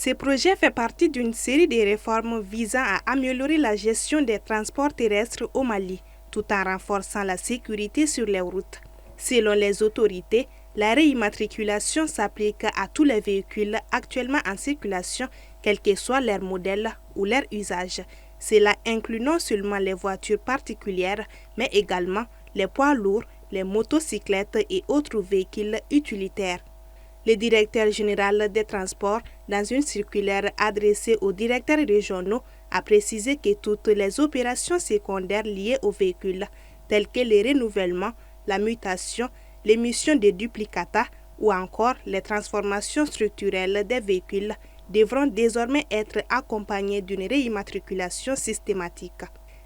Ce projet fait partie d'une série de réformes visant à améliorer la gestion des transports terrestres au Mali, tout en renforçant la sécurité sur les routes. Selon les autorités, la réimmatriculation s'applique à tous les véhicules actuellement en circulation, quel que soit leur modèle ou leur usage. Cela inclut non seulement les voitures particulières, mais également les poids lourds, les motocyclettes et autres véhicules utilitaires. Le directeur général des transports, dans une circulaire adressée aux directeurs régionaux, a précisé que toutes les opérations secondaires liées aux véhicules, telles que le renouvellement, la mutation, l'émission de duplicata ou encore les transformations structurelles des véhicules, devront désormais être accompagnées d'une réimmatriculation systématique.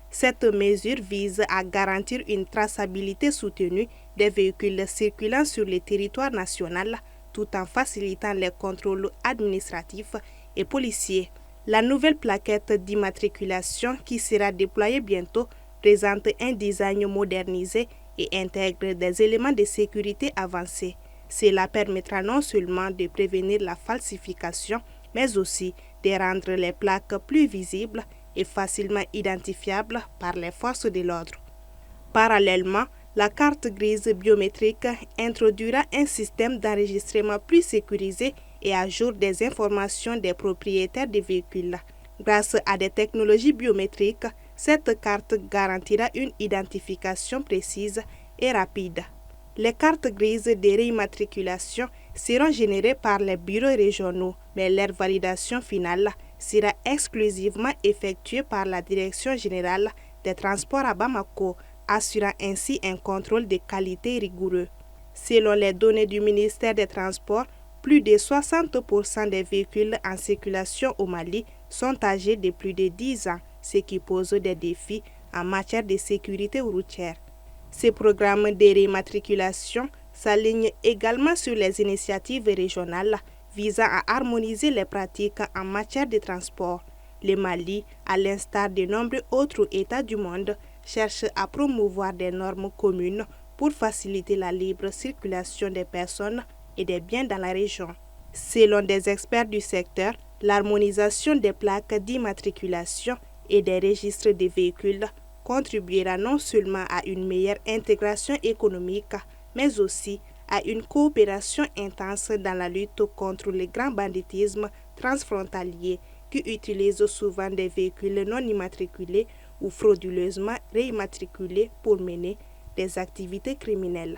Cette mesure vise à garantir une traçabilité soutenue des véhicules circulant sur le territoire national, tout en facilitant les contrôles administratifs et policiers. La nouvelle plaquette d'immatriculation qui sera déployée bientôt présente un design modernisé et intègre des éléments de sécurité avancés. Cela permettra non seulement de prévenir la falsification, mais aussi de rendre les plaques plus visibles et facilement identifiables par les forces de l'ordre. Parallèlement, la carte grise biométrique introduira un système d'enregistrement plus sécurisé et à jour des informations des propriétaires des véhicules. Grâce à des technologies biométriques, cette carte garantira une identification précise et rapide. Les cartes grises de réimmatriculation seront générées par les bureaux régionaux, mais leur validation finale sera exclusivement effectuée par la Direction générale des transports à Bamako, assurant ainsi un contrôle de qualité rigoureux. Selon les données du ministère des Transports, plus de 60% des véhicules en circulation au Mali sont âgés de plus de 10 ans, ce qui pose des défis en matière de sécurité routière. Ce programme de réimmatriculation s'aligne également sur les initiatives régionales visant à harmoniser les pratiques en matière de transport. Le Mali, à l'instar de nombreux autres États du monde, cherche à promouvoir des normes communes pour faciliter la libre circulation des personnes et des biens dans la région. Selon des experts du secteur, l'harmonisation des plaques d'immatriculation et des registres des véhicules contribuera non seulement à une meilleure intégration économique, mais aussi à une coopération intense dans la lutte contre le grand banditisme transfrontalier qui utilise souvent des véhicules non immatriculés ou frauduleusement réimmatriculés pour mener des activités criminelles.